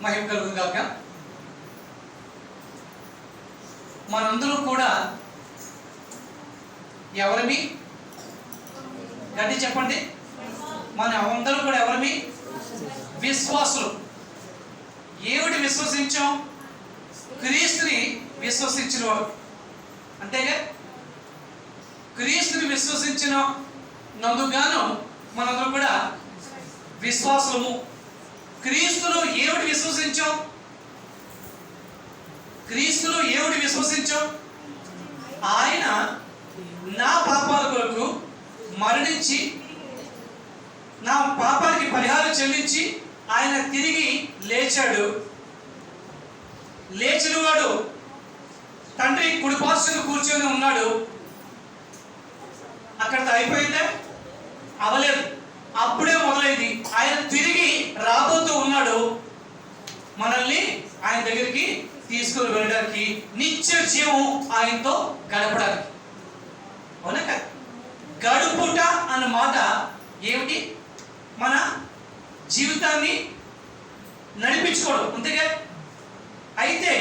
మహిమ కలుగును గాక. మనందరూ కూడా ఎవరిమి? గట్టి చెప్పండి. మన అందరూ కూడా ఎవరిమి? విశ్వాసులు. ఏమిటి విశ్వసించాం? క్రీస్తుని విశ్వసించిన వాడు. అంతేగా, క్రీస్తుని విశ్వసించిన నందుగాను మనందరూ కూడా విశ్వాసము. క్రీస్తులో ఏమిటి విశ్వసించాం? క్రీస్తులో ఏమిటి విశ్వసించాం? ఆయన నా పాపాల కొరకు మరణించి నా పాపానికి పరిహారం చెల్లించి ఆయన తిరిగి లేచాడు. లేచిన వాడు తండ్రి కుడిపార్శ్వన కూర్చొని ఉన్నాడు. అక్కడితో అయిపోయిందా? అవలేదు, అప్పుడే మొదలైంది. ఆయన తిరిగి రాబోతూ ఉన్నాడు మనల్ని ఆయన దగ్గరికి తీసుకుని వెళ్ళడానికి, నిత్య జీవం ఆయనతో గడపడానికి. అవునా కదా? గడుపుట అన్న మాట ఏమిటి? మన జీవితాన్ని నడిపించుకోవడం, అంతేగా. అయితే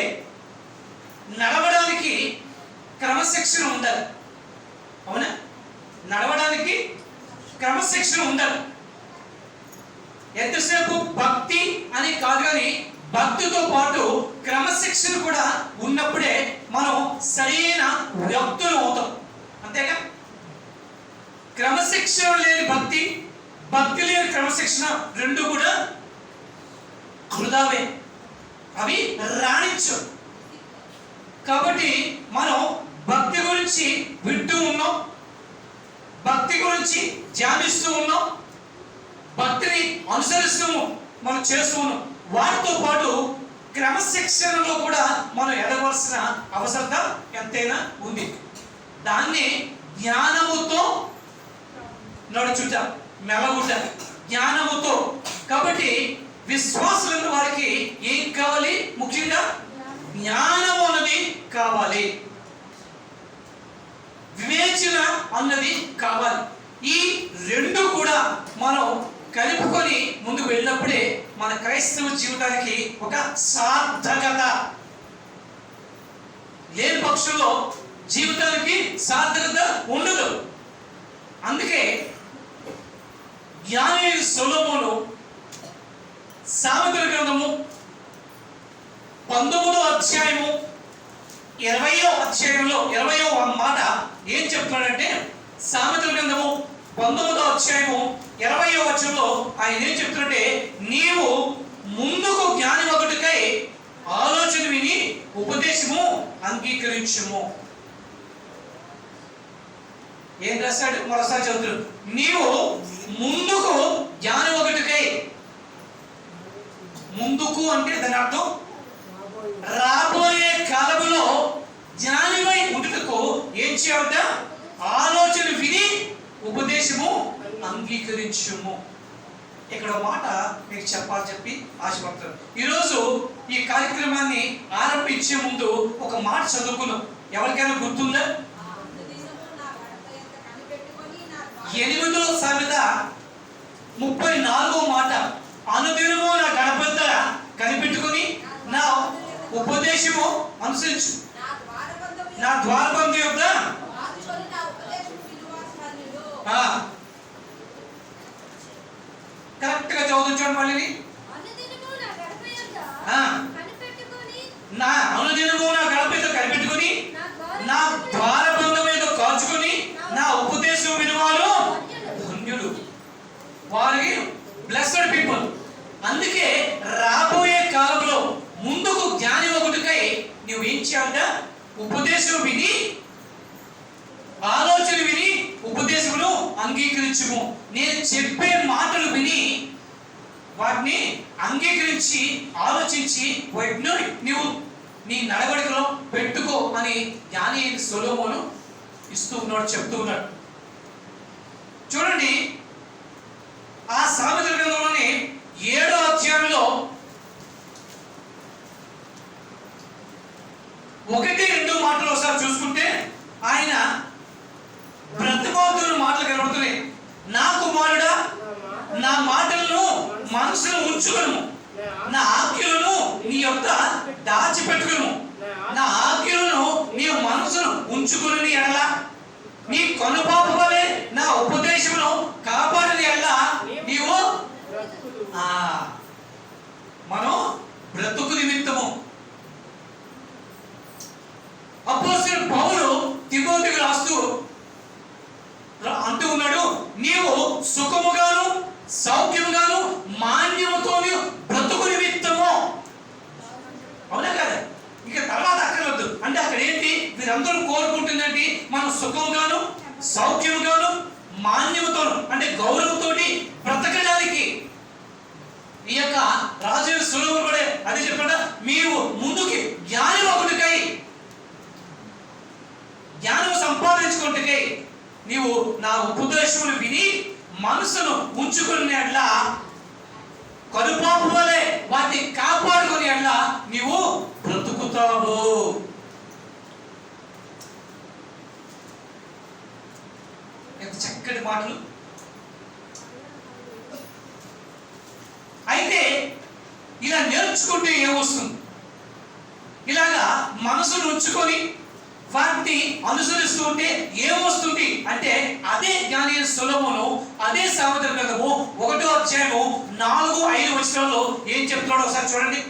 నడవడానికి క్రమశిక్షణ ఉండాలి. అవునా? నడవడానికి క్రమశిక్షణ ఉండాలి. ఎంతసేపు భక్తి అని కాదు, కానీ భక్తితో పాటు క్రమశిక్షణ కూడా ఉన్నప్పుడే మనం సరైన వ్యక్తులు అవుతాం. అంతేగా? క్రమశిక్షణ లేని భక్తి, భక్తి లేని క్రమశిక్షణ రెండు కూడా వృధావే, అవి రాణించు. కాబట్టి మనం భక్తి గురించి వింటూ ఉన్నాం, భక్తి గురించి ధ్యానిస్తూ ఉన్నాం, భక్తిని అనుసరిస్తూ మనం చేస్తూ ఉన్నాం. వాటితో పాటు క్రమశిక్షణలో కూడా మనం ఎదగవలసిన అవసరత ఎంతైనా ఉంది. దాన్ని జ్ఞానముతో నడుచుట, మెలగుట, జ్ఞానముతో. కాబట్టి విశ్వాసులైన వారికి ఏం కావాలి? ముఖ్యంగా జ్ఞానము అన్నది కావాలి, వివేచన అన్నది కావాలి. ఈ రెండు కూడా మనం కలుపుకొని ముందుకు వెళ్ళినప్పుడే మన క్రైస్తవ జీవితానికి ఒక సార్థకత. లేని పక్షంలో జీవితానికి సార్థకత ఉండదు. అందుకే జ్ఞాని సొలొమోను సామెతల గ్రంథము 19వ అధ్యాయము 20వ అధ్యాయంలో 20వ మాట ఏం చెప్తున్నాడంటే, సామెతల గ్రంథము 19వ అధ్యాయము 20వ వచనంలో ఆయన ఏం చెప్తున్నాడంటే, నీవు ముందుకు జ్ఞాని ఒకటికై ఆలోచన విని ఉపదేశము అంగీకరించుము. ఏం రాశాడు? మరోసారి చదువుతాడు. నీవు ముందుకు జ్ఞాని ఒకటికై. ముందుకు అంటే దాని అర్థం రాబోయే కాలములో జ్ఞానివై ఉండుటకు ఏం చేయాలంట? ఆలోచన విని ఉపదేశము అంగీకరించుము. ఇక్కడ మాట మీకు చెప్పి ఆశపడతాను. ఈరోజు ఈ కార్యక్రమాన్ని ఆరంభించే ముందు ఒక మాట చదువుకున్నాం. ఎవరికైనా గుర్తుందా? 8వ సామెత 34వ మాట, అనుదినము నా గడప కనిపెట్టుకొని నా ఉపదేశము అనుసరించు, నా ద్వారబంధు యొక్క. కరెక్ట్ గా చదువుతాను. మళ్ళీ నా అనుదినము నా గడప కనిపెట్టుకొని నా ద్వారబంధం మీద కాల్చుకొని నా ఉపదేశం వినువారు ధన్యులు, వారికి బ్లెస్డ్ పీపుల్. అందుకే రాబోయే కాలంలో ముందుకు జ్ఞాని ఒకటికై నువ్వు ఏం చేయాలంట? ఉపదేశం విని, ఆలోచన విని ఉపదేశమును అంగీకరించుము. నేను చెప్పే మాటలు విని వాటిని అంగీకరించి ఆలోచించి వాటిని నువ్వు నీ నడవడికలో పెట్టుకో అని జ్ఞాని సొలొమోను ఇస్తూ ఉన్నాడు, చెప్తూ ఉన్నాడు. చూడండి, ఆ సామెతల గ్రంథంలోని 7వ అధ్యాయంలో 1-2 మాటలు ఒకసారి చూసుకుంటే ఆయన బ్రతిమాతున్న మాటలు కనబడుతున్నాయి. నా కుమారుడా, నా మాటలను మనసులో ఉంచుకొను, నా ఆజ్ఞలను నీ యొక్క దాచిపెట్టుకును, నా ఆజ్ఞలను నీ మనసును ఉంచుకుని ఎడల, నీ కనుపాప వలె నా ఉపదేశమును కాపాడని ఎడల నీవు మనం బ్రతుకు నిమిత్తము. అపోస్తలుడు పౌలు తిమోతికి రాస్తూ అంటూ ఉన్నాడు, నీవు సుఖముగాను సౌఖ్యముగాను మాన్యముతో బ్రతుకు నిమిత్తము. అవునా కదా? ఇక తర్వాత అక్కర్వద్దు. అంటే అక్కడ ఏంటి, వీరందరూ కోరుకుంటుందండి మనం సుఖముగాను సౌఖ్యముగాను మాన్యముతోను, అంటే గౌరవంతోటి బ్రతకడానికి. ఈ యొక్క రాజు సులువు కూడా అది చెప్పండి, మీరు ముందుకి జ్ఞానం ఒకటికై, జ్ఞానం సంపాదించుకుంటుకై నీవు నా ఉపదేశములు విని మనసును ఉంచుకునే అట్లా, కనుపాపు వలె వాటిని కాపాడుకునే అట్లా నీవు బ్రతుకుతావు. ఎంత చక్కటి మాటలు. అయితే ఇలా నేర్చుకుంటే ఏమొస్తుంది? ఇలాగా మనసును ఉంచుకొని వాటిని అనుసరిస్తూ ఉంటే ఏమొస్తుంది అంటే, అదే జ్ఞాని సొలొమోను అదే సామెతల గ్రంథము 1వ అధ్యాయము 4-5 వచనాల్లో ఏం చెప్తున్నాడో ఒకసారి చూడండి.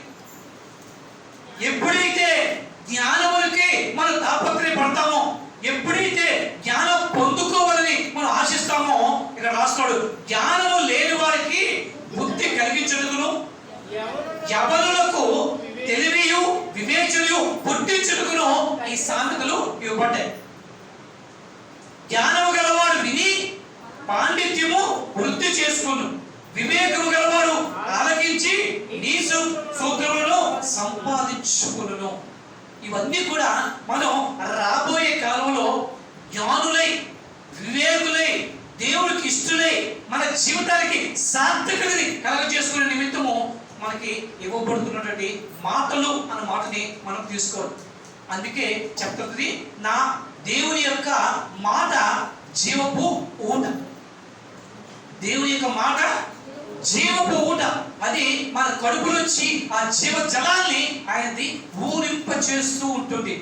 ఎప్పుడైతే జ్ఞానములకి మనం తాపత్రయపడతామో, ఎప్పుడైతే జ్ఞానం పొందుకోవాలని మనం ఆశిస్తామో, ఇక్కడ రాస్తున్నాడు, జ్ఞానము లేని వారికి బుద్ధి కలిగించుటకును యవనులకు తెలివియు వివేచనయు పుట్టించుటకును ఈ సామెతలు ఇవ్వబడ్డాయి. జ్ఞానము గలవాడు విని పాండిత్యము వృద్ధి చేసుకును, వివేకము గలవాడు ఆలకించి నీ సూత్రములను సంపాదించుకును. ఇవన్నీ కూడా మనం రాబోయే కాలంలో జ్ఞానులై వివేకులై దేవుడికి ఇష్టలై మన జీవితానికి సార్థకతని కలుగజేసుకునే నిమిత్తము మనకి ఇవ్వబడుతున్నటువంటి మాటలు అన్న మాటని మనం తీసుకోవాలి. అందుకే చెప్తుంది, నా దేవుని యొక్క మాట జీవపు ఊట. దేవుని యొక్క మాట జీవపు ఊట. అది మన కడుపు నుంచి ఆ జీవ జలాన్ని ఆయనది ఊరింప చేస్తూ ఉంటుంది.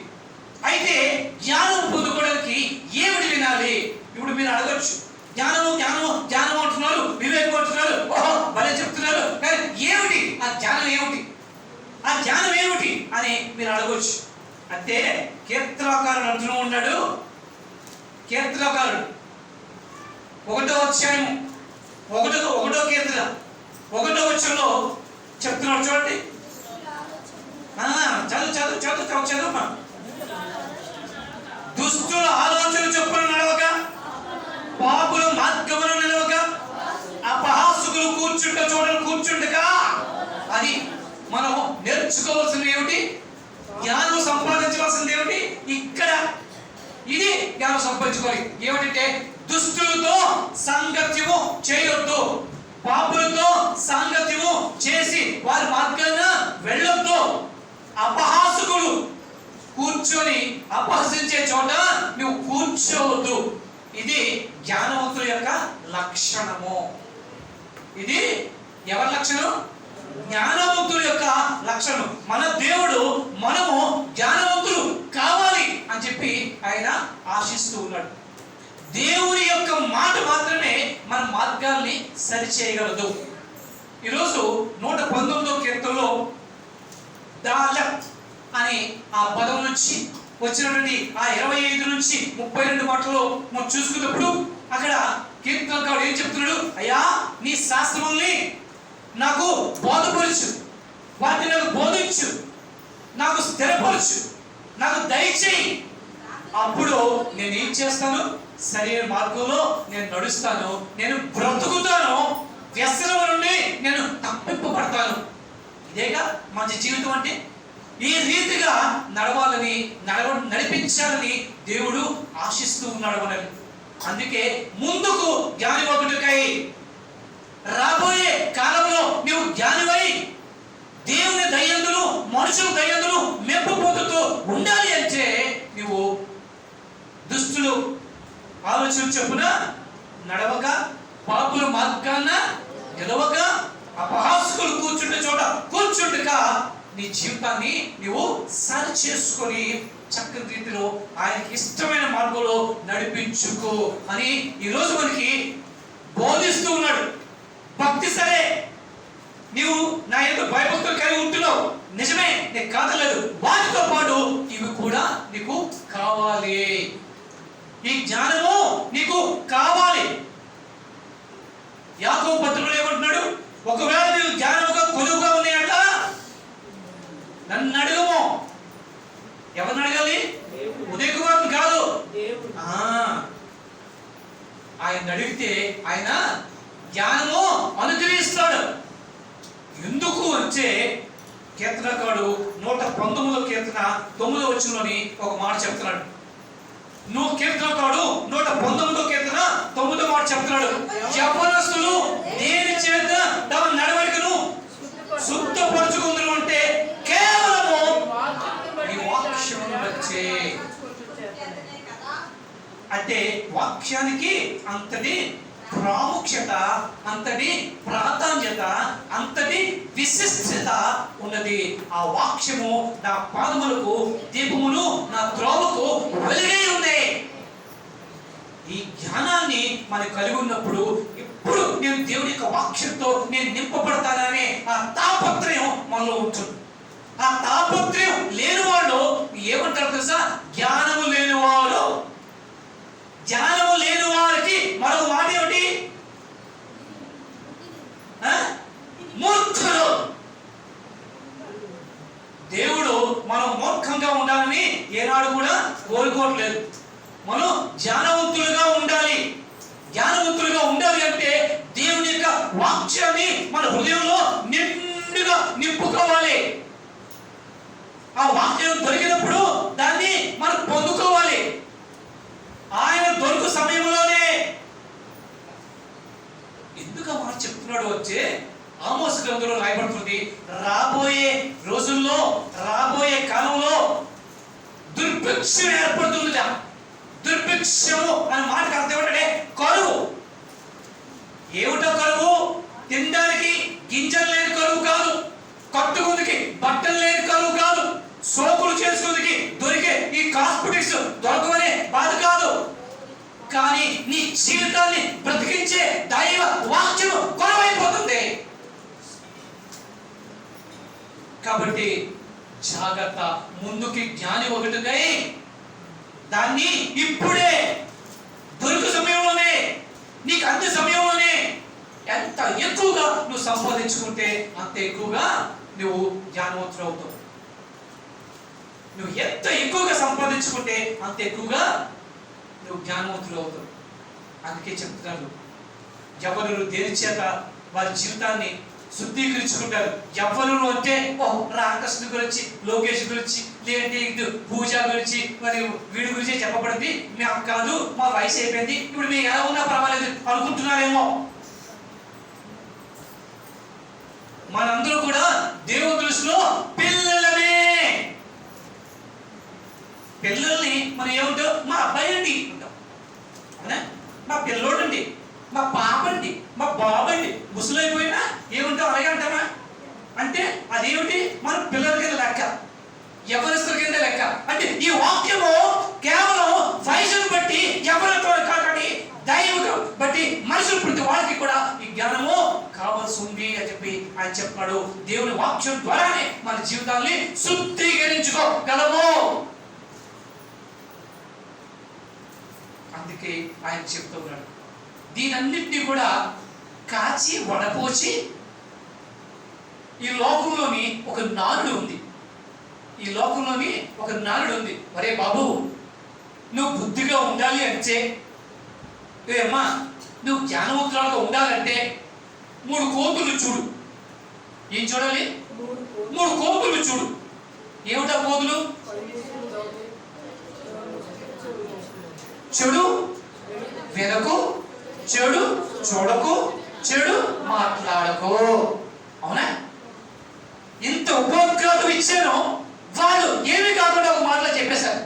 అయితే జ్ఞానం పొందుకోవడానికి ఏమిటి వినాలి? ఇప్పుడు మీరు అడగచ్చు, జ్ఞానము జ్ఞానము జ్ఞానం అంటున్నారు, వివేకం అంటున్నారు, ఓహో భలే చెప్తున్నారు, కానీ ఏమిటి ఆ జ్ఞానం? ఏమిటి ఆ జ్ఞానం ఏమిటి అని మీరు అడగవచ్చు. అంటే కీర్తనకారుడు అంటూ ఉన్నాడు, కీర్తనకారుడు 1వ అధ్యాయం 1వ కీర్తన 1వ వచనంలో చెప్తున్నాడు చూడండి. చదువు. దుష్టుల ఆలోచన చొప్పున నడవక, పాపుల మార్గమున నిలవక, అపహాసకులు కూర్చుంట చోటను కూర్చుండగా. అది మనం నేర్చుకోవాల్సింది ఏమిటి? జ్ఞానం సంపాదించవలసింది ఏమిటి? ఇక్కడ ఇది జ్ఞానం సంపాదించుకోవాలి. ఏమిటంటే, దుష్టులతో సాంగత్యము చేయొద్దు, పాపులతో సాంగత్యము చేసి వారి మార్గాన వెళ్ళొద్దు, అపహాసకులు కూర్చొని అపహసించే చోట నువ్వు కూర్చోవద్దు. ఇది జ్ఞానవంతుల యొక్క లక్షణము. ఇది ఎవరి లక్షణం? జ్ఞానవంతుల యొక్క లక్షణం. మన దేవుడు మనము జ్ఞానవంతులు కావాలి అని చెప్పి ఆయన ఆశిస్తూ ఉన్నాడు. దేవుని యొక్క మాట మాత్రమే మన మార్గాల్ని సరిచేయగలదు. ఈరోజు 119వ కీర్తనలో దాలత్ అని ఆ పదం నుంచి వచ్చినటువంటి ఆ 25 నుంచి 32 మాటల్లో మనం చూసుకున్నప్పుడు అక్కడ కీర్తనకారుడు ఏం చెప్తున్నాడు? అయ్యా, నీ శాస్త్రముల్ని నాకు బోధపరచు, వాటిని నాకు బోధించు, నాకు స్థిరపరచు, నాకు దయచేయి. అప్పుడు నేను ఏం చేస్తాను? సరైన మార్గంలో నేను నడుస్తాను, నేను బ్రతుకుతాను, వ్యసనం నుండి నేను తప్పింపబడతాను. ఇదేగా మంచి జీవితం అంటే. ఈ రీతిగా నడవాలని నడిపించాలని దేవుడు ఆశిస్తూ ఉన్నాడు మనల్ని. అందుకే ముందుకు జ్ఞానివగుటకై, రాబోయే కాలంలో నువ్వు జ్ఞానివై దేవుని దయందును మనుషుల దయందును మెప్పు పొందుతూ ఉండాలి అంటే నువ్వు దుష్టులు ఆలోచన చెప్పున నడవక, పాపుల మార్గాన నిలవక, అపహాసకులు కూర్చుంటే చోట కూర్చుండక నీ జీవితాన్ని నువ్వు సరి చేసుకొని చక్కని రీతిలో ఆయనకి ఇష్టమైన మార్గంలో నడిపించుకో అని ఈరోజు మనకి బోధిస్తూ ఉన్నాడు. భక్తి సరే, నీవు నా యొక్క భయభక్తులు కలిగి ఉంటున్నావు, నిజమే, నీకు కాదలేదు. వాటితో పాటు ఇవి కూడా నీకు కావాలి. ఈ జ్ఞానము నీకు కావాలి. యాకోబు పత్రికలో ఏమంటున్నాడు? ఒకవేళ నీవు జ్ఞానముగా కొలువుగా ఉన్నాయంట నన్ను అడుగుము. ఎవరిని అడగాలి? ఉదయ కుమారుని కాదు, ఆయన అడిగితే ఆయన జ్ఞానము అనుగ్రహిస్తాడు. ఎందుకు వచ్చే కీర్తనకాడు 119 కీర్తన 9వ వచనంలోని ఒక మాట చెప్తున్నాడు. నువ్వు కీర్తనకాడు 119 కీర్తన 9వ మాట చెప్తున్నాడు. యవ్వనస్తులు దేని చేత తమ నడవడికను శుద్ధపరచుకుందరు అంటే కేవలము ఈ వాక్యమును వచ్చే. అంటే వాక్యానికి అంతటి ప్రాముఖ్యత, అంతటి ప్రాధాన్యత, అంతటి విశిష్టత ఉన్నది. ఆ వాక్యము నా పాదములకు దీపమును, నా త్రోవకు వెలుగై ఉంది. ఈ జ్ఞానాన్ని మనం కలిగి ఉన్నప్పుడు ఇప్పుడు నేను దేవుడి యొక్క వాక్యంతో నేను నింపబడతాననే ఆ తాపత్రయం మనలో ఉంటుంది. ఆ తాపత్రయం లేని వాళ్ళు ఏమంటారు తెలుసా? జ్ఞానము లేనివాడు. జ్ఞానము లేని వారికి మరో మాట ఏమిటి? మూర్ఖులు. దేవుడు మనం మూర్ఖంగా ఉండాలని ఏనాడు కూడా కోరుకోవట్లేదు. మనం జ్ఞానవంతులుగా ఉండాలి. జ్ఞానవంతులుగా ఉండాలి అంటే దేవుని యొక్క వాక్యాన్ని మన హృదయంలో నిండుగా నింపుకోవాలి. ఆ వాక్యం దొరికినప్పుడు దాన్ని మనం పొందుకోవాలి. ఆయన దొరుకు సమయంలోనే. ఎందుకు ఆ మాట చెప్తున్నాడు? వచ్చే ఆమోస్ గ్రంథంలో రాయబడుతుంది, రాబోయే రోజుల్లో, రాబోయే కాలంలో దుర్భిక్షం ఏర్పడుతుంది. దుర్భిక్షము అనే మాటకు అర్థం ఏమిటంటే కరువు. ఏమిటో కరువు? తినడానికి గింజలు లేని కరువు కాదు, కట్టుకుందికి బట్టలు లేని కరువు కాదు, సోకులు చేసుకుందికి దొరికే ఈ కాస్మెటిక్స్ దొరకమనే బాధ కాదు. కానీ నీ జీవితాన్ని బ్రతికించే దైవ వాక్యము కొరవైపోతుంది. కాబట్టి జాగ్రత్త. ముందుకి జ్ఞాని ఒకటికై దాన్ని ఇప్పుడే దొరుకు సమయంలోనే, నీకు అంత సమయంలోనే ఎంత ఎక్కువగా నువ్వు సంపాదించుకుంటే అంత ఎక్కువగా నువ్వు జ్ఞానవంతుడు అవుతావు. నువ్వు ఎంత ఎక్కువగా సంపాదించుకుంటే అంత ఎక్కువగా నువ్వు జ్ఞానవంతుడు అవుతావు. అందుకే చెప్తున్నాను, యవ్వనులు దేని చేత వారి జీవితాన్ని శుద్ధీకరించుకుంటారు. యవ్వనులు అంటే రామకృష్ణ గురించి, లోకేష్ గురించి, లేదంటే పూజ గురించి, మరి వీడి గురించి చెప్పబడింది. మేము కాదు, మా వయసు అయిపోయింది, ఇప్పుడు మేము ఎలా ఉన్నా పర్వాలేదు అనుకుంటున్నారేమో. మనందరూ కూడా దేవుని దృష్టిలో పిల్లలమే. పిల్లల్ని మనం ఏమంటాం? మా అబ్బాయి అండి అంటాం, అవునా? మా పిల్లోడండి, మా పాపండి, మా బాబండి. ముసలైపోయినా ఏమంటాం? అలాగే అంటామా? అంటే అదేమిటి? మన పిల్లల కింద లెక్క, యవ్వనస్తుల కింద లెక్క. అంటే ఈ వాక్యము కేవలం వయసును బట్టి, యవ్వనత్వం కాకండి, దైవం బట్టి మనుషులు ప్రతి వాళ్ళకి కూడా ఈ జ్ఞానము కావాల్సి ఉంది అని చెప్పి ఆయన చెప్తున్నాడు. దేవుని వాక్యం ద్వారానే మన జీవితాన్ని శుద్ధీకరించుకోగలము. అందుకే ఆయన చెప్తున్నాడు, దీనన్నిటినీ కూడా కాచి వడపోచి ఈ లోకంలోని ఒక నారుడు ఉంది. ఈ లోకంలోని ఒక నారుడు ఉంది. ఒరే బాబు, నువ్వు బుద్ధిగా ఉండాలి అంటే, అమ్మా నువ్వు జ్ఞానవంతురాలుగా ఉండాలంటే 3 కోతులు చూడు. ఏం చూడాలి? 3 కోతులు చూడు. ఏమిటా కోతులు? చెడు వినకు, చెడు చూడకు, చెడు మాట్లాడకు. అవునా? ఇంత ఉపోద్ఘాతం ఇచ్చాను, వాళ్ళు ఏమి కాకుండా ఒక మాటలో చెప్పేశారు.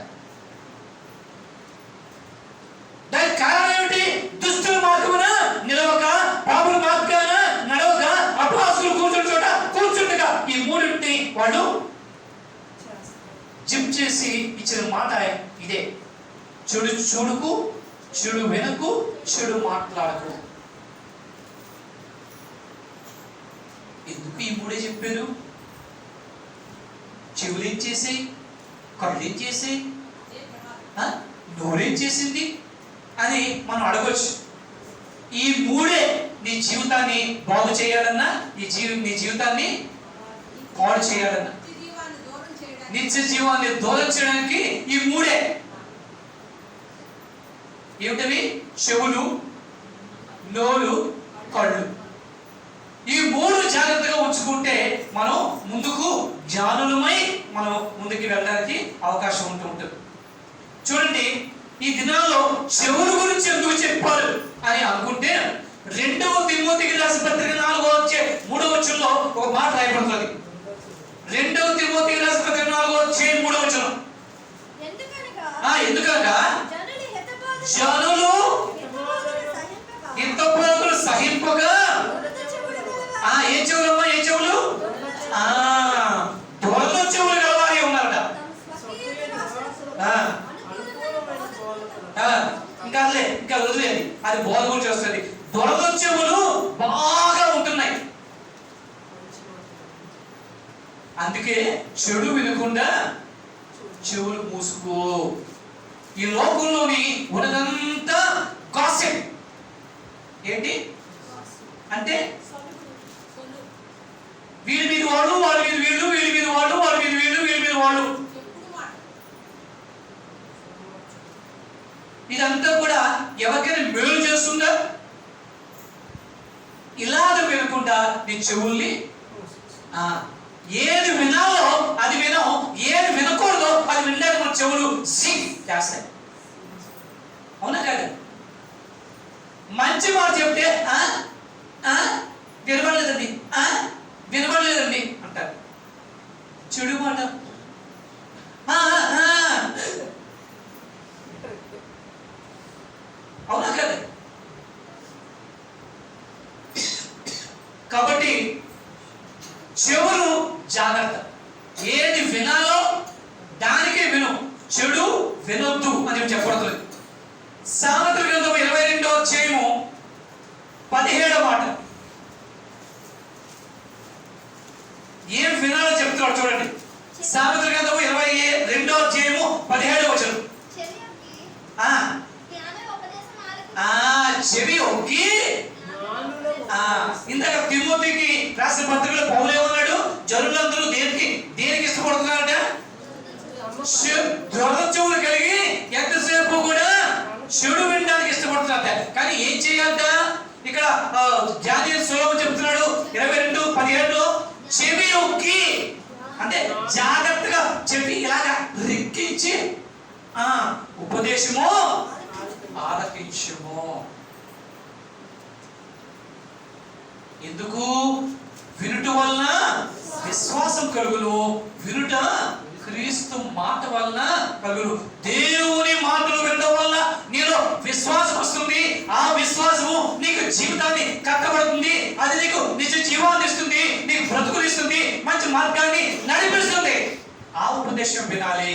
దానికి కారణం ఏమిటి? దుస్తుల మార్గమున నిలవక, పాపుల మార్గాన నడవక, అపహాసులు కూర్చుంటుండగా ఈ 3 వాళ్ళు జిమ్ చేసి ఇచ్చిన మాట ఇదే, చెడు చూడుకు, చెడు వెనుకు, చెడు మాట్లాడకు. ఎందుకు ఈ మూడే చెప్పారు? చెవులేం చేసాయి, కళ్ళేం చేసాయి, నోరేం చేసింది అని మనం అడగొచ్చు. ఈ మూడే నీ జీవితాన్ని బాగు చేయాలన్నా, నీ జీవితాన్ని పాడు చేయాలన్నా, నిత్య జీవాన్ని దూరం చేయడానికి ఈ మూడే. ఏమిటవి? చెవులు, నోరు, కళ్ళు. ఈ మూడు జాగ్రత్తగా ఉంచుకుంటే మనం ముందుకు జ్ఞానులమై మనం ముందుకు వెళ్ళడానికి అవకాశం ఉంటుంది. చూడండి, ఈ దినాల్లో చెవుల గురించి ఎందుకు చెప్పారు అని అనుకుంటే, 2వ తిమోతికి రాసిన పత్రిక 4:3 ఒక మాట రాయబడుతుంది. 2వ తిమోతికి రాసిన పత్రిక 4:3 ఎందుకనగా జనులు హితబోధలు సహింపగా, ఏ చెవులమ్మా, ఏ చెవులు? దొరద చెవులు గలవారి ఉన్నారట. ఇంకా వదిలేదు, అది బోధ గురించి వస్తుంది. దొరద చెవులు బాగా ఉంటున్నాయి. అందుకే చెడు వినకుండా చెవులు మూసుకో. ఈ లోకంలోని ఉన్నదంతా గాసిప్. ఏంటి అంటే వీడి మీద వాళ్ళు, వాళ్ళ మీద వీళ్ళు, వీడి మీద వాళ్ళు, వాళ్ళ మీద వీళ్ళు, వీడి మీద వాళ్ళు. ఇదంతా కూడా ఎవరికైనా మేలు చేస్తుందా? ఇలాగ వినకుండా నీ చెవుల్ని ఏది వినాలో అది వినం, ఏది వినకూడదో అది వినడానికి మన చెవులు సింగ్ చేస్తాయి. అవునా కాదు? మంచి మాట చెప్తే వినబడలేదండి, వినబడలేదండి అంటారు. చెడు మాట అవునా కదా? కాబట్టి చెవులు జాగ్రత్త. ఏది వినాలో దానికే విను, చెడు వినొద్దు అని చెప్పబడుతుంది. సామెతల గ్రంథం 22:17 ఏం వినాలో చెప్తున్నాడు చూడండి. సామెతల గ్రంథం 22:17 చెవి ఒక్కి. ఇందాక తిమోతికి రాసిన పత్రికలో పౌలు ఏమన్నాడు? జనులందరూ దేనికి ఇష్టపడుతున్నారట? దొరద చెవులు కలిగి ఎంతసేపు కూడా చెడు వినడానికి ఇష్టపడుతున్నారట. కానీ ఏం చేయాలట? ఇక్కడ జాతీయ సులభం చెప్తున్నాడు 22:17 చెవి ఒక్కి అంటే జాగ్రత్తగా చెవి ఇలాగా రిక్కించి ఉపదేశము ఆలకించుము. ఎందుకు? వినుట వలన విశ్వాసం కలుగును, వినుట క్రీస్తు మాట వలన కలుగును. దేవుని మాటలు వినడం వలన నీలో విశ్వాసం వస్తుంది. ఆ విశ్వాసము నీకు జీవితాన్ని కట్టబడుతుంది. అది నీకు నిజ జీవాన్ని ఇస్తుంది, నీకు బ్రతుకునిస్తుంది, మంచి మార్గాన్ని నడిపిస్తుంది. ఆ ఉపదేశం వినాలి,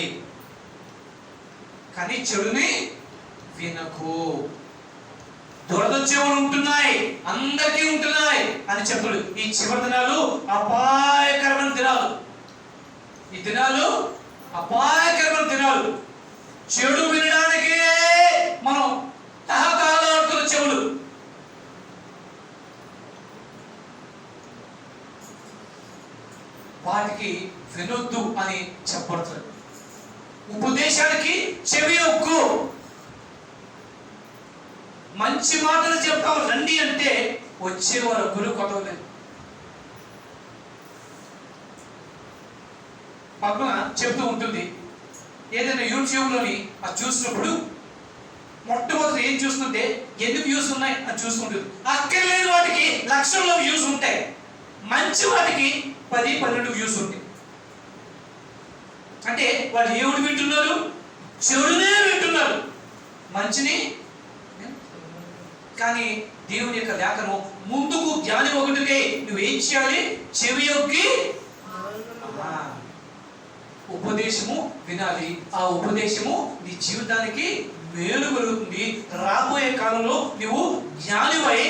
కానీ చెడుని వినకు. దురద చెవులు ఉంటున్నాయి, అందరికీ ఉంటున్నాయి అని చెప్పడు. ఈ చివరి దినాలు అపాయకరమైన దినాలు. ఈ దినాలు అపాయకరమైన దినాలు. చెడు వినడానికే మనం తహతహలాడుతున్న చెవులు. వాటికి వినొద్దు అని చెప్పబడుతుంది. ఉపదేశానికి చెవి ఒక్కు. మంచి మాటలు చెప్తాం రండి అంటే వచ్చేవారు గురు కొట్టలేదు. పక్కన చెప్తూ ఉంటుంది. ఏదైనా యూట్యూబ్లోని అది చూసినప్పుడు మొట్టమొదటి ఏం చూస్తుంటే ఎన్ని వ్యూస్ ఉన్నాయి అని చూసుకుంటుంది. అక్కర్లేని వాటికి లక్షల్లో వ్యూస్ ఉంటాయి, మంచి వాటికి 10-12 వ్యూస్ ఉంటాయి. అంటే వాళ్ళు ఏమిటి వింటున్నారు? చెడునే వింటున్నారు, మంచిని. కానీ దేవుని యొక్క లేఖను ముందుకు జ్ఞాని ఒకటికే నువ్వేం చేయాలి? చెవి యొక్కి ఉపదేశము వినాలి. ఆ ఉపదేశము నీ జీవితానికి మేలు కలుగుతుంది. రాబోయే కాలంలో నువ్వు జ్ఞానివై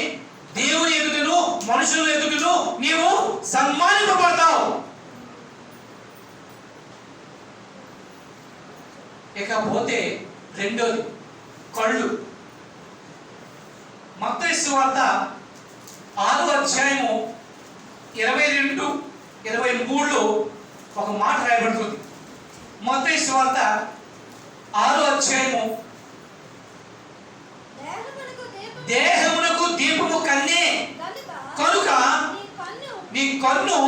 దేవుని ఎదుటను మనుషుల ఎదుటను నీవు సన్మానింపబడతావు. ఇకపోతే రెండోది కళ్ళు. మత్తయి సువార్త 6వ అధ్యాయము 22-23లో ఒక మాట రాయబడుతుంది. మత్తయి సువార్త 6వ అధ్యాయము, దేహమునకు దీపము కన్నే కనుక నీ కన్ను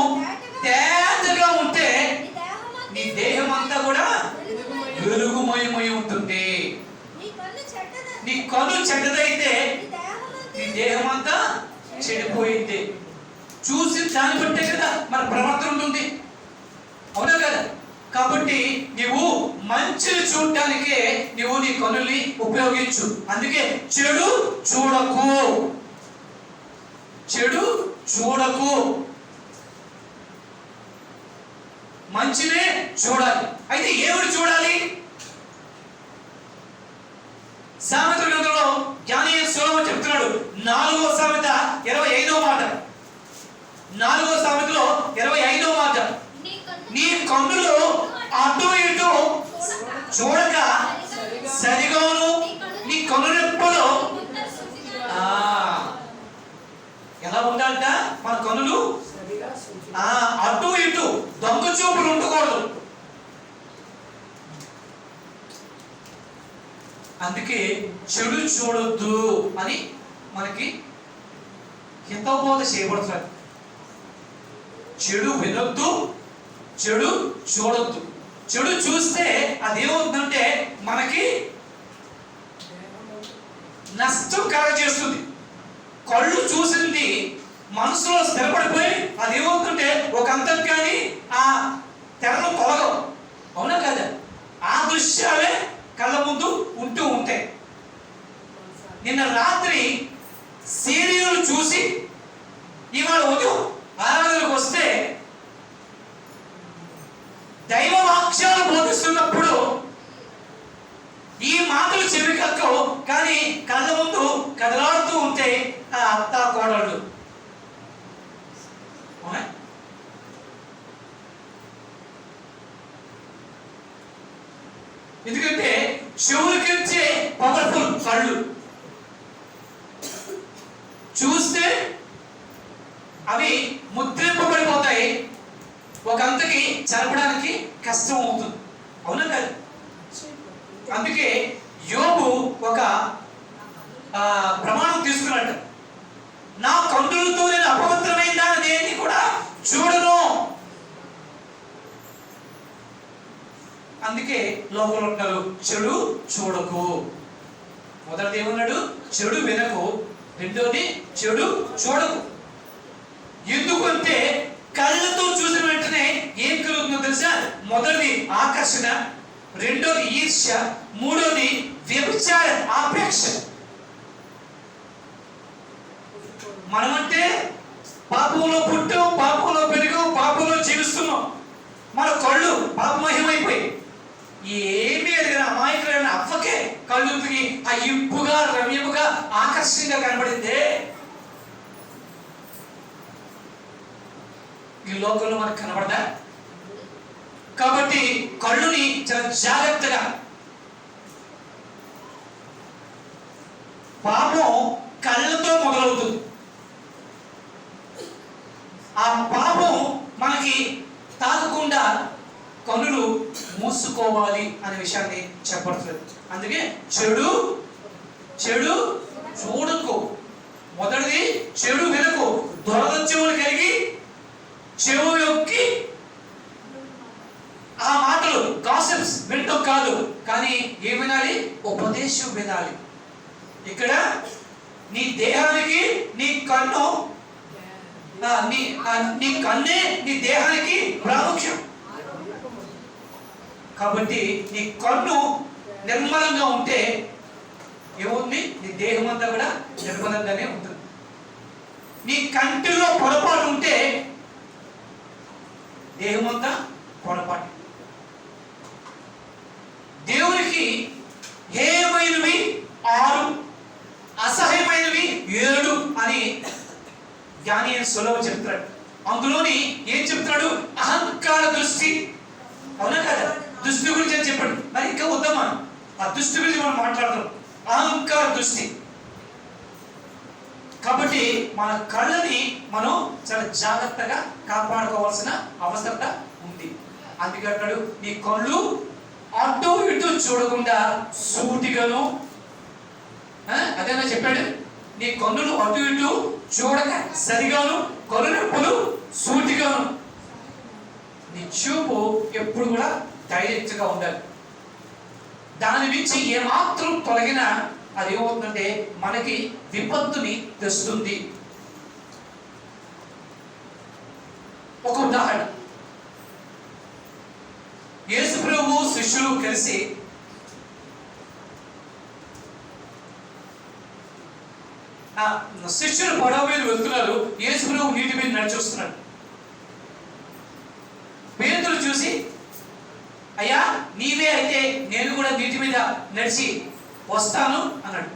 తేటగా ఉంటే నీ దేహం అంతా కూడా వెలుగుమయమై ఉంటుంది. నీ కన్ను చెడ్డదైతే నీ దేహం అంతా చెడిపోయింది. చూసి దాన్ని బట్టే కదా మన ప్రవర్తన ఉంటుంది, అవునా కదా? కాబట్టి నీవు మంచిని చూడటానికే నీవు నీ కన్నుల్ని ఉపయోగించు. అందుకే చెడు చూడకు, చెడు చూడకు, మంచినే చూడాలి. అయితే ఏమిటి చూడాలి? సామెతల గ్రంథంలో జ్ఞాని సొలొమోను చెప్తున్నాడు. 4వ సామెత 25వ మాట, 4వ సామెతలో 25వ మాట, నీ కన్నులు అటు ఇటు చూడక సరిగాను నీ కనురెప్పలు ఎలా ఉండాలంట? మన కన్నులు అటు ఇటు దొంగ చూపులు ఉండకూడదు. అందుకే చెడు చూడొద్దు అని మనకి హితబోధ చేయబడుతుంది. చెడు వినొద్దు, చెడు చూడొద్దు. చెడు చూస్తే అది ఏమవుతుందంటే మనకి నష్టం కలగజేస్తుంది. కళ్ళు చూసింది మనసులో స్థిరపడిపోయి అది ఏమవుతుంటే ఒక అంతం కానీ ఆ తెరలు తొలగవు, అవునా కదా? ఆ దృశ్యాలే కళ్ళ ముందు ఉంటూ ఉంటాయి. నిన్న రాత్రి సీరియల్ చూసి ఇవాళ ఉదయం ఆరాధనకు వస్తే దైవ వాక్యాలు బోధిస్తున్నప్పుడు ఈ మాటలు చెవికక్కవు, కానీ కళ్ళ ముందు కదలాడుతూ ఉంటే ఆ అత్త కోడళ్ళు. ఎందుకంటే చెవులకించే పవర్ఫుల్ కళ్ళు. చూస్తే అవి ముద్రింపబడిపోతాయి, ఒక అంతకి జరపడానికి కష్టం అవుతుంది, అవునా కాదు? అందుకే యోబు ఒక ప్రమాణం తీసుకున్నట్టు, నా కన్నులతో నేను అపవిత్రమైన దాన్ని దేన్ని కూడా చూడను. అందుకే లోకంలో ఉంటారు చెడు చూడకు. మొదటిది ఏమన్నాడు? చెడు వినకు. రెండోది చెడు చూడకు. ఎందుకంటే కళ్ళతో చూసిన వెంటనే ఏం కలుగుతుందో తెలుసా? మొదటిది ఆకర్షణ, రెండోది ఈర్ష్య, మూడోది వ్యభిచార ఆపేక్ష. మనమంటే పాపంలో పుట్టాం, పాపంలో పెరిగాం, పాపంలో జీవిస్తున్నాం. మన కళ్ళు పాపమయమైపోయి ఏమీ ఎదిగిన అమాయకులైన అవ్వకే కళ్ళుకి ఆ ఇంపుగా రమ్యముగా ఆకర్షణగా కనబడిందే. ఈ లోకంలో మనకు కనబడదా? కాబట్టి కళ్ళుని చాలా జాగ్రత్తగా, పాపం కళ్ళతో మొదలవుతుంది. ఆ పాపం మనకి తాకకుండా కన్నులు మూసుకోవాలి అనే విషయాన్ని చెప్పట్లేదు. అందుకే చెడు చెడు చూడకు. మొదటిది చెడు వినకు. దొరద చెవులు కలిగి చెవు యొక్కి ఆ మాటలు గాసిప్స్ వినటం కాదు, కానీ ఏం వినాలి? ఉపదేశం వినాలి. ఇక్కడ నీ దేహానికి నీ కన్ను, నీ కన్నే నీ దేహానికి ప్రాముఖ్యం. కాబట్టి నీ కన్ను నిర్మలంగా ఉంటే ఏముంది? నీ దేహం అంతా కూడా నిర్మలంగానే ఉంటుంది. నీ కంటిలో పొరపాటు ఉంటే దేహం అంతా పొరపాటు. దృష్టి. కాబట్టి మన కళ్ళని మనం చాలా జాగ్రత్తగా కాపాడుకోవాల్సిన అవసరత ఉంది. అందుకే అంటాడు, నీ కళ్ళు అటు ఇటు చూడకుండా సూటిగాను, అదేనా చెప్పాడు, నీ కన్నులు అటు ఇటు చూడక సరిగాను, కనురెప్పలు సూటిగాను, నీ చూపు ఎప్పుడు కూడా డైరెక్ట్ గా ఉండాలి. దాని నుంచి ఏమాత్రం తొలగినా అది ఏమవుతుందంటే మనకి విపత్తుని తెస్తుంది. ఒక ఉదాహరణ, యేసు ప్రభు శిష్యులు కలిసి శిష్యులు పడవ మీద వెళ్తున్నారు, యేసు ప్రభు నీటి మీద నడిచి వస్తున్నాడు. పేతురు చూసి, అయ్యా నీవే అయితే నేను కూడా నీటి మీద నడిచి వస్తాను అన్నాడు.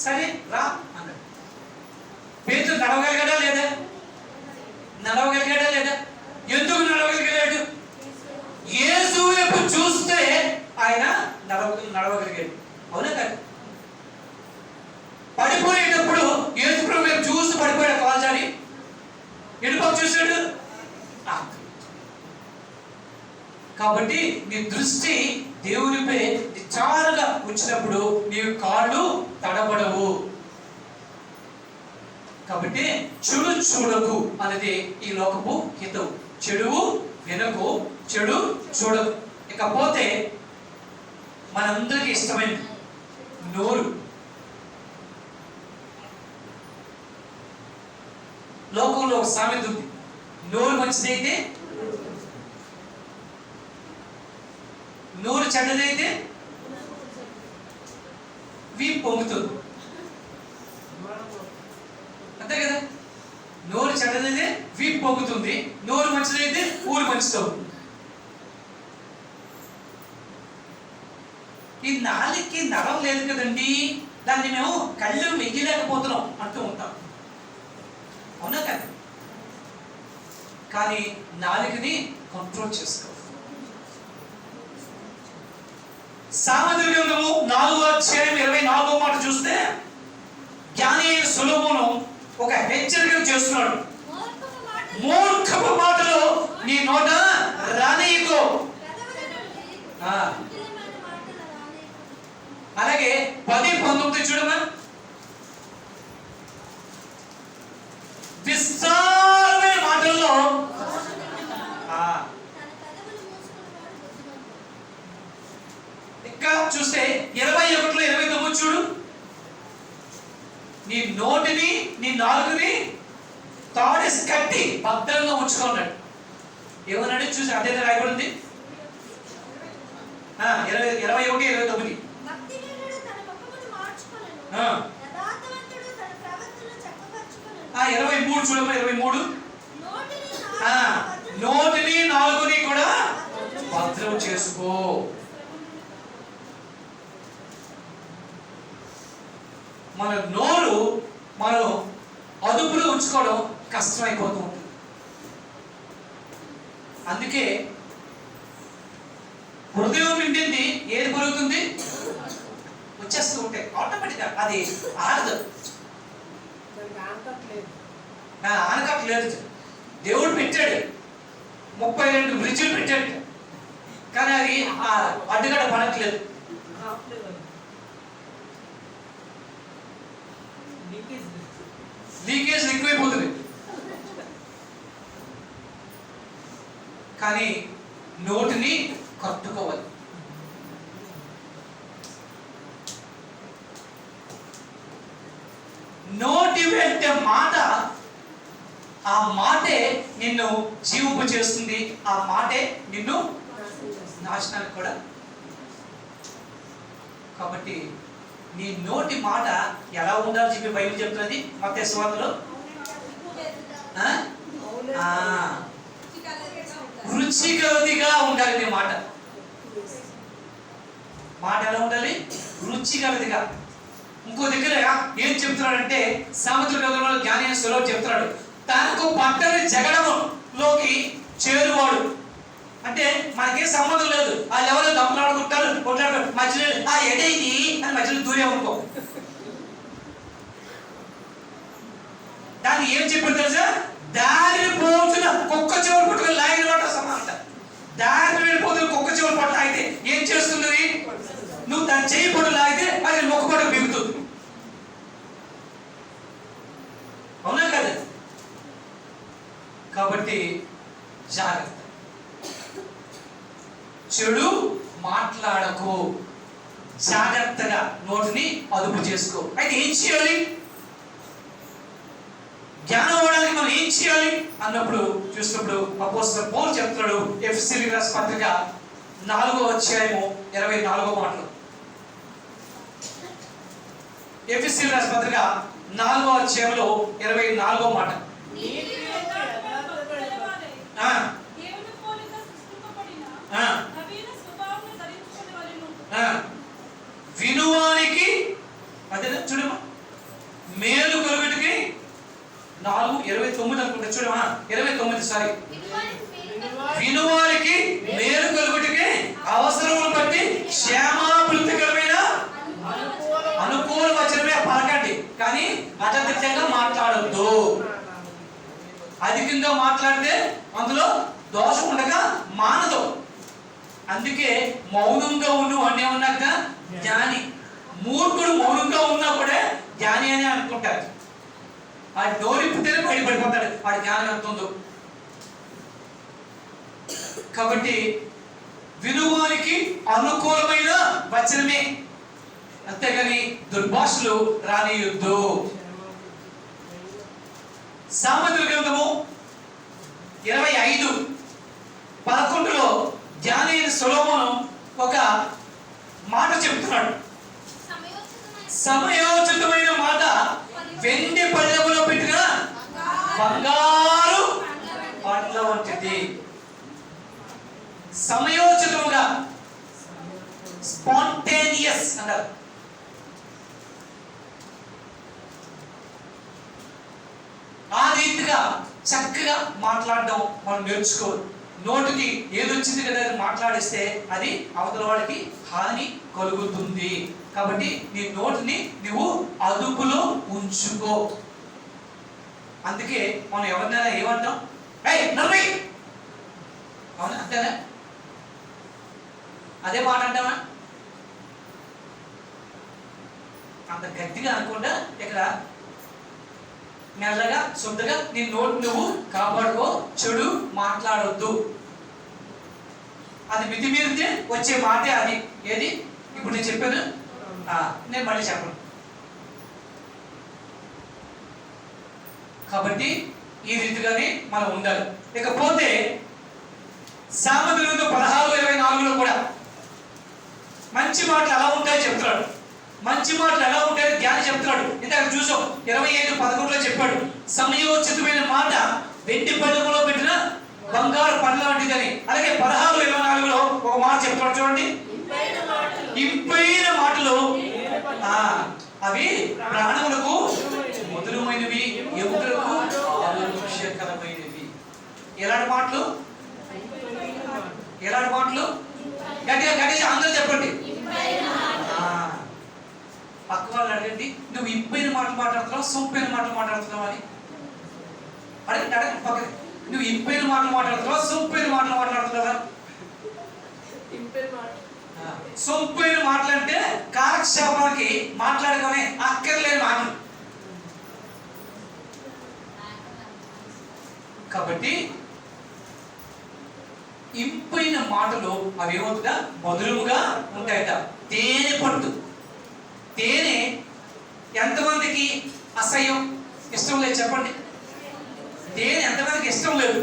సరే రా అన్నాడు. పేతురు నడవగలిగాడా లేదా? నడవగలిగాడా లేదా? ఎందుకు నడవగలిగాడు? యేసు వైపు చూస్తే ఆయన నడవగలిగాడు. అవునా కాదు? పడిపోయేటప్పుడు యేసు ప్రభు వైపు చూసి పడిపోయాడు, కాలు జారి. ఎడుపక్క చూశాడు. కాబట్టి నీ దృష్టి దేవునిపై విచారంగా ఉంచినప్పుడు నీ కాళ్ళు తడబడవు. కాబట్టి చెడు చూడకు అనేది ఈ లోకపు హితవు. చెడు వినకు, చెడు చూడకు. ఇకపోతే మనందరికీ ఇష్టమైన నోరు. లోకంలో ఒక సామెత ఉంది, నోరు మంచిదైతే, నోరు చెడ్డదైతే వీపు పొంగుతుంది. అంతే కదా? నోరు చెడ్డదైతే వీపు పొంగుతుంది, నోరు మంచిదైతే ఊరు మంచిదవుతుంది. ఈ నాలుగుకి నరం లేదు కదండి, దాన్ని మేము కళ్ళు మింగలేకపోతున్నాం అంటూ ఉంటాం. అవునా కదా? కానీ నాలుగుని కంట్రోల్ చేసుకో. సామెతల గ్రంథము 4:24 చూస్తే జ్ఞాని సొలొమోను ఒక హెచ్చరిక చేస్తున్నాడు. మూర్ఖపు మాటలు నీ నోట రానియకు. అలాగే 10:19 చూడమా, విస్తారమైన మాటల్లో ఇంకా చూస్తే 21:29 చూడు, నీ నోటిని నీ నాలుగుని తాడేసి కట్టి భద్రంగా ఉంచుకున్నాడు. ఏమన్నాడు చూసి అదే రాయబడింది. 21:29 23 చూడమ్మా. 23 నోటిని నాలుగుని కూడా భద్రం చేసుకో. మన నోరు మనం అదుపులో ఉంచుకోవడం కష్టమైపోతూ ఉంటుంది. అందుకే హృదయం నిండింది ఏది పెరుగుతుంది, వచ్చేస్తూ ఉంటాయి ఆటోమేటిక్గా. అది ఆడదు, ఆనకట్లేదు. దేవుడు పెట్టాడు, 32 బ్రిడ్జిలు పెట్టాడు, కానీ అది అడ్డుగడ్డ పడట్లేదు. లీకేజ్ ఎక్కువైపోతుంది. కానీ నోటిని కట్టుకోవాలి. నోటి వెంట మాట, ఆ మాటే నిన్ను జీవింపు చేస్తుంది, ఆ మాటే నిన్ను నాశనానికి కూడా. కాబట్టి నీ నోటి మాట ఎలా ఉండాలో చెప్పి బైబిల్ చెప్తున్నది మత్తయి సువార్తలో. రుచిగలదిగా ఉండాలి నీ మాట. మాట ఎలా ఉండాలి? రుచిగలదిగా. ఇంకో దగ్గర ఏం చెప్తున్నాడంటే సామెతల గ్రంథంలో జ్ఞాని సొలొమోను చెప్తున్నాడు, తనకు పట్టని జగడములోకి చేరువాడు. అంటే మనకేం సంబంధం లేదు, వాళ్ళు ఎవరో దమ్ములాడుకుంటారు, కొట్లాడు, మధ్యలో ఎడైంది అని మధ్యలో దూరే అనుకో. కానీ ఏం చెప్పారు తెలుసా? దారిని పోతున్న కుక్క చెవులు పట్టుకుని లాగిన వాట సమానత. దారిని వెళ్ళిపోతున్న కుక్క చెవులు పట్ల అయితే ఏం చేస్తున్నది? నువ్వు దాన్ని చేయి పట్టు లాగితే అది మొక్కపట్టు బిగుతుంది. అవునా కదా? కాబట్టి జాగ్రత్త, చెడు మాట్లాడకు, జాగ్రత్తగా నోటిని అదుపు చేసుకో. అయితే ఏం చేయాలి? జ్ఞానం అవ్వడానికి మనం ఏం చేయాలి అన్నప్పుడు చూసినప్పుడు అపోస్తలుడు పౌలు చెప్తున్నాడు ఎఫెసీయులకు రాసిన పత్రిక 4వ అధ్యాయము 24వ మాటలు. ఎఫెసీయులకు రాసిన పత్రిక 4వ అధ్యాయంలో 24వ మాట. వినువానికి అదే చూడమా, మేలు కలుగుటకి 4:29 అనుకుంటా. చూడమా 29 సారీ. వినువారికి మేలు కలుగుటకి అవసరమును బట్టి క్షేమాభివృద్ధికరమైన అనుకూల వచనమే పలకండి, కానీ అత్యధికంగా మాట్లాడొద్దు. అధికంగా మాట్లాడితే అందులో దోషం ఉండగా మానదు. అందుకే మౌనంగా ఉండు అని ఉన్నాక జ్ఞాని. మూర్ఖుడు మౌనంగా ఉన్నా కూడా జ్ఞాని అని అనుకుంటారు. ఆ డోరిప్పితేనే బయటపడిపోతాడు వాడి జ్ఞానం ఎంత ఉందో. కాబట్టి వినువానికి అనుకూలమైన వచనమే, అంతేగాని దుర్భాషలు రానియొద్దు. సామెతల గ్రంథము 25:11లో జ్ఞాని అయిన సొలొమోను ఒక మాట చెప్తున్నాడు. సమయోచితమైన మాట వెండి పళ్ళెములో పెట్టిన బంగారు పండ్ల వంటిది. సమయోచితముగా, స్పాంటేనియస్ అన్నారు. ఆ రీతిగా చక్కగా మాట్లాడడం మనం నేర్చుకోవాలి. నోటికి ఏదొచ్చింది కదా అది మాట్లాడిస్తే అది అవతల వాళ్ళకి హాని కలుగుతుంది. కాబట్టి నీ నోటిని నువ్వు అదుపులో ఉంచుకో. అందుకే మనం ఎవరినైనా ఏమంటాం? ఏయ్ నర్మై, అవునా? అంతేనా? అదే మాట అంటామా? అంత గట్టిగా అనుకుంటా ఇక్కడ మెల్లగా శుద్ధగా నీ నోటి నువ్వు కాపాడుకో. చెడు మాట్లాడొద్దు. అది మితిమీరితే వచ్చే మాటే అది. ఏది ఇప్పుడు నేను చెప్పాను, నేను మళ్ళీ చెప్పను. కాబట్టి ఈ రీతిగానే మనం ఉండాలి. ఇకపోతే సామెతల గ్రంథం 16:24లో కూడా మంచి మాటలు ఎలా ఉంటాయో చెప్తున్నాడు. మంచి మాటలు ఎలా ఉంటాయో జ్ఞాని చెప్తున్నాడు. ఇందాక చూసాం 25:11లో చెప్పాడు, సమయోచితమైన మాట వెండి పళ్ళెములో పెట్టిన బంగారు పండ్ల వంటిదని. అలాగే 16:24లో ఒక మాట చెప్తున్నాడు చూడండి, ఇంపైన మాటలు అవి ప్రాణములకు మధురమైనవి, ఎముకలకు ఆరోగ్యకరమైనవి. ఎలాంటి మాటలు? ఎలాంటి మాటలు? గట్టిగా గట్టిగా అందరూ చెప్పండి. పక్క వాళ్ళు అడగండి, నువ్వు ఇంపైన మాటలు మాట్లాడుతున్నావు, సొంపైన మాటలు మాట్లాడుతున్నావు అని అడగండి. అడగండి పక్కన, నువ్వు ఇంపైన మాటలు మాట్లాడుతున్నావా, సొంపైన మాటలు మాట్లాడుతున్నావా? సొంపైన మాటలు అంటే కాలక్షేపానికి మాట్లాడుకునే అక్కర్లేని మాటలు. కాబట్టి ఇంపైన మాటలు అవి ఏమవుతుందా? మధురముగా ఉంటాయట. తేనె పట్టు. తేనె ఎంతమందికి అసహ్యం, ఇష్టం లేదు చెప్పండి? తేనె ఎంతమందికి ఇష్టం లేదు?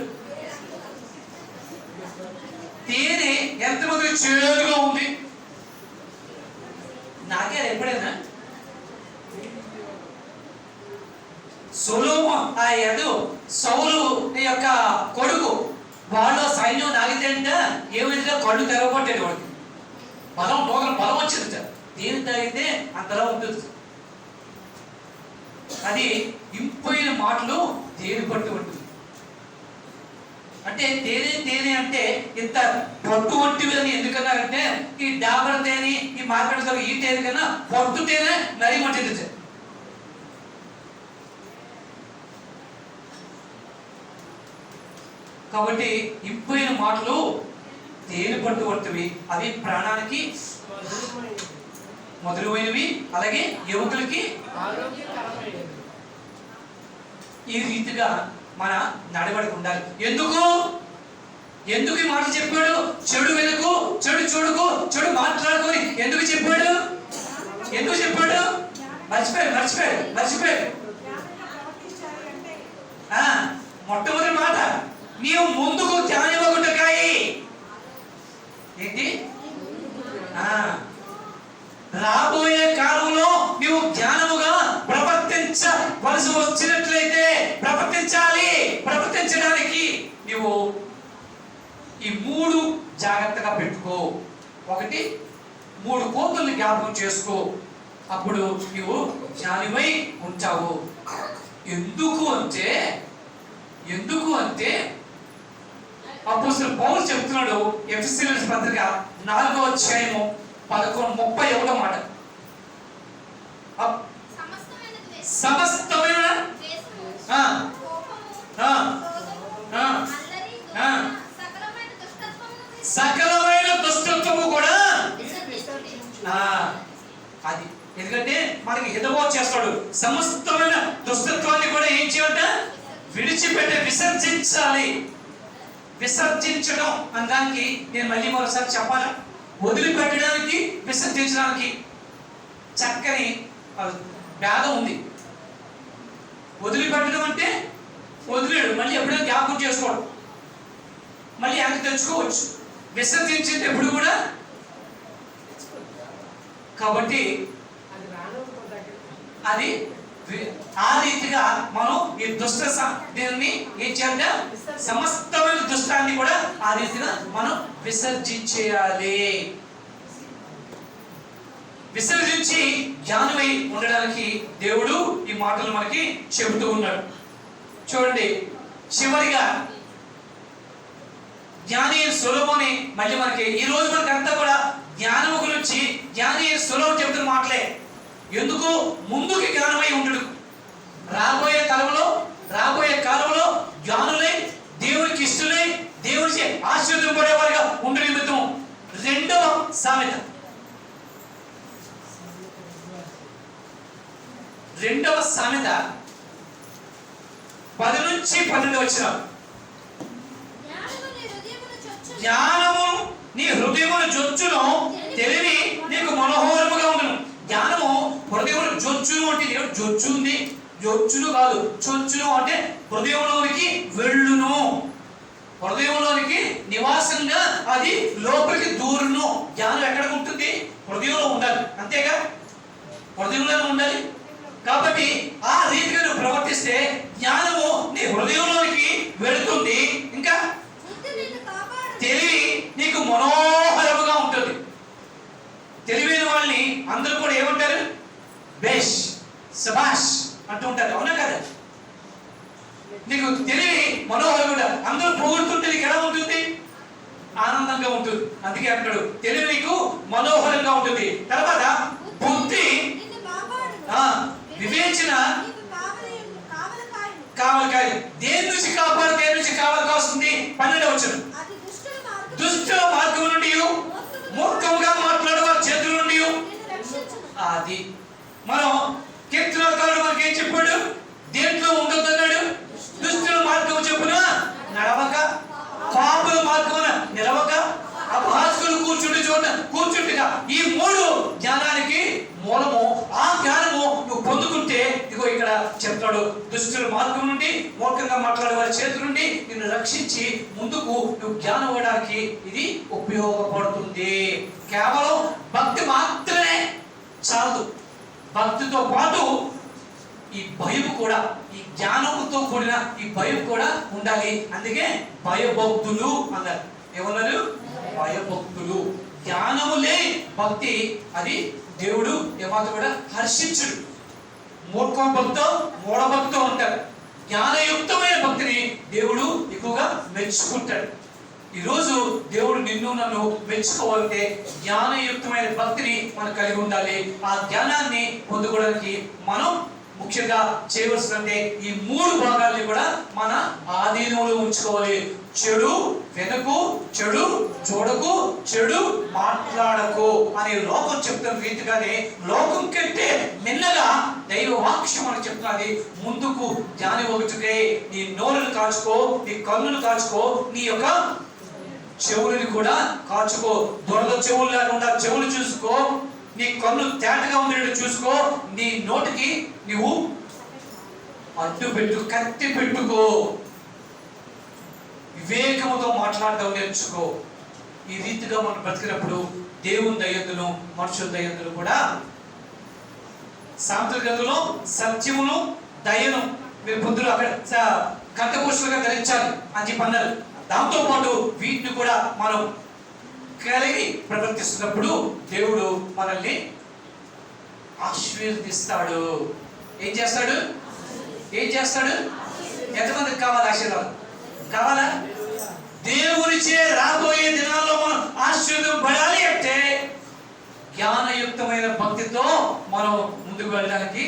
తేనె ఎంతమందికి చేదుగా ఉంది? నాకే ఎప్పుడైనా సౌలు యొక్క కొడుకు వాళ్ళు సైన్యం తాగితే ఏమైందిగా కళ్ళు తెరవబట్టేది. వాడికి బలం, లోకల బలం వచ్చింది. దేని తాగితే అంతలా ఉంటుంది. అది ఇంపైన మాటలు తేనె పట్టు ఉంటుంది. అంటే తేనె తేనె అంటే ఇంత పట్టు వంటివి అని ఎందుకన్నారంటే, ఈ డాబర్ తేనె, ఈ మార్కెట్ ఈ తేనె కన్నా పట్టు తేనె నరి మంచిది. కాబట్టి ఇంపైన మాటలు తేనె పట్టు వంటివి, అవి ప్రాణానికి మధురమైనవి, అలాగే యువకులకి. ఈ రీతిగా మన నడవడిక ఉండాలి. ఎందుకు ఈ మాట చెప్పాడు? చెడు వెనుకు, చెడు చూడకు, చెడు మాట్లాడుకొని ఎందుకు చెప్పాడు? మర్చిపోయాడు. మొట్టమొదటి మాట, నీవు ముందుకు ధ్యానివ్వకుండాయి. ఏంటి? రాబోయే కాలంలో నీవు జ్ఞానముగా ప్రవర్తించవలసి వచ్చినట్లయితే ప్రవర్తించడానికి నీవు ఈ 3 జాగ్రత్తగా పెట్టుకో. 1, 3 కోతుల్ని జ్ఞాపకం చేసుకో. అప్పుడు నీవు జ్ఞానివై ఉంటావు. ఎందుకు అంటే అపోస్తలుడు పౌలు చెప్తున్నాడు ఎఫెసీయులకు పత్రిక 4వ అధ్యాయము 31వ మాట. సమస్తమైన సకలమైన దుష్టత్వము కూడా అది. ఎందుకంటే మనకి హితబోధ చేస్తాడు, సమస్తమైన దుష్టత్వాన్ని కూడా ఏం చేయాలంట? విసర్జించాలి. విసర్జించడం అనడానికి నేను మళ్ళీ మరోసారి చెప్పాలి, వదిలిపెట్టడానికి, విసర్జించడానికి చక్కని భేదం ఉంది. వదిలిపెట్టడం అంటే వదిలేడు, మళ్ళీ ఎప్పుడైనా జ్ఞాపకం చేసుకోవడం, మళ్ళీ వెనక్కి తెచ్చుకోవచ్చు. విసర్జించేది ఎప్పుడు కూడా. కాబట్టి అది ఆ రీతిగా మనం ఈ దీన్ని ఏం చేయాలంటే సమస్తమైన దుష్టాన్ని కూడా ఆ రీతిగా మనం విసర్జించేయాలి. విసర్జించి జ్ఞానమై ఉండడానికి దేవుడు ఈ మాటలు మనకి చెబుతూ ఉన్నాడు. చూడండి, చివరిగా జ్ఞాని సొలొమోని మళ్ళీ మనకి ఈ రోజు మనకంతా కూడా జ్ఞానము గురించి జ్ఞాని సొలొమోను చెబుతున్న మాటలే. ఎందుకు? ముందుకి జ్ఞానమై ఉండడు. రాబోయే కాలంలో జ్ఞానులై, దేవునికి ఇష్టలై, దేవుడికి ఆశీర్వదింపబడేవారుగా ఉండే నిమిత్తం 2వ సామెత 10 నుంచి 12 వచనం. జ్ఞానము నీ హృదయమును జొచ్చును, తెలివి నీకు మనోహరముగా ఉండును. జ్ఞానము హృదయమును జొచ్చును అంటే దేవుడు జొచ్చును కాదు, చొచ్చును అంటే హృదయంలోనికి వెళ్ళును, హృదయంలోనికి నివాసంగా అది లోపలికి దూరును. జ్ఞానం ఎక్కడ ఉంటుంది? హృదయంలో ఉండాలి, అంతేగా? హృదయంలోనే ఉండాలి. కాబట్టి ఆ రీతిగా నువ్వు ప్రవర్తిస్తే జ్ఞానము నీ హృదయంలోనికి వెళుతుంది. ఇంకా తెలివి నీకు మనోహరముగా ఉంటుంది. తెలివైన వాళ్ళని అందరూ కూడా ఏమంటారు? బేష్, సబాష్ అంటూ ఉంటారు, అవునా కదా? నీకు తెలివి మనోహరంగా అందరూ పొగుడుతుంటే నీకు ఎలా ఉంటుంది? ఆనందంగా ఉంటుంది. అందుకే అంటాడు తెలివి నీకు మనోహరంగా ఉంటుంది. తర్వాత బుద్ధి, వివేచన కావలికాయ. దేని నుంచి కావలి కాస్తుంది? 12వ వచనం. దుష్టుల మార్గం నుండి, మూర్ఖంగా మాట్లాడేవారి చేతుల నుండి. అది మనం కీర్తనకారుడు మనకి ఏం చెప్పాడు? దేంట్లో ఉండొద్దు అన్నాడు? దుష్టుల మార్గం చెప్పున నడవక, పాపుల మార్గమున నిలవక, అపహాస్కులు కూర్చుంటుగా. ఈ 3 జ్ఞానానికి మూలము. ఆ జ్ఞానము నువ్వు పొందుకుంటే ఇదిగో ఇక్కడ చెప్తాడు, దుష్టుల మార్గం నుండి, మూర్ఖంగా మాట్లాడే వారి చేతుల నుండి నిన్ను రక్షించి ముందుకు నువ్వు జ్ఞానం ఇవ్వడానికి ఇది ఉపయోగపడుతుంది. కేవలం భక్తి మాత్రమే చాలదు. భక్తితో పాటు ఈ భయం కూడా, ఈ జ్ఞానముతో కూడిన ఈ భయం కూడా ఉండాలి. అందుకే భయభక్తులు అన్నారు. ఏమన్నారు? భయభక్తులు. జ్ఞానము లేని భక్తి అది దేవుడు ఏమాత్రం కూడా హర్షించుడు. మూఢభక్తితో ఉంటారు. జ్ఞానయుక్తమైన భక్తిని దేవుడు ఎక్కువగా మెచ్చుకుంటాడు. ఈరోజు దేవుడు నిన్ను నన్ను మెచ్చుకోవాలంటే జ్ఞానయుక్తమైన భక్తిని మనం కలిగి ఉండాలి. ఆ జ్ఞానాన్ని పొందుకోవడానికి మనం ముఖ్యంగా చేయవలసినట్టే ఈ 3 భాగాల్ని కూడా మన ఆధీనంలో ఉంచుకోవాలి. చెడు వెనుకు, చెడు చూడకు, చెడు మాట్లాడకు అని లోకం చెప్తున్న రీతిగానే లోకం కంటే మిన్నగా దైవ వాక్యం అని చెప్తున్నది. ముందుకు ధ్యాని ఒకటికై నీ నోరును కాచుకో, నీ కన్నును కాచుకో, నీ యొక్క చెవులని కూడా కాచుకో. దొరద చెవులు లేకుండా చెవులు చూసుకో, నీ కన్ను తేటగా ఉండేట్టు చూసుకో, నీ నోటికి నువ్వు అడ్డు పెట్టు, కత్తి పెట్టుకో, వివేకముతో మాట్లాడడం నేర్చుకో. ఈ రీతిగా మనం బ్రతికినప్పుడు దేవుని దయందును మనుషుల దయందును కూడా సామెతల గ్రంథంలో సత్యమును దయను మీరు బుద్ధులు అక్కడ కంఠభూషణంగా ధరించాలి అని చెప్పి అన్నారు. దాంతో పాటు వీటిని కూడా మనం కలిగి ప్రవర్తిస్తున్నప్పుడు దేవుడు మనల్ని ఆశీర్వదిస్తాడు. ఏం చేస్తాడు? ఎంతమందికి కావాలి ఆశీర్వాదం? కావాలా? దేవునిచే రాబోయే దినాల్లో మనం ఆశీర్వదింపబడాలి అంటే జ్ఞానయుక్తమైన భక్తితో మనం ముందుకు వెళ్ళడానికి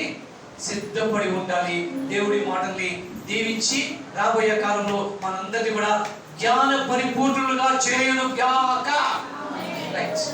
సిద్ధపడి ఉండాలి. దేవుడి మాటల్ని దీవించి రాబోయే కాలంలో మనందరినీ కూడా జ్ఞాన పరిపూర్ణులుగా చేయును గాక. రైట్.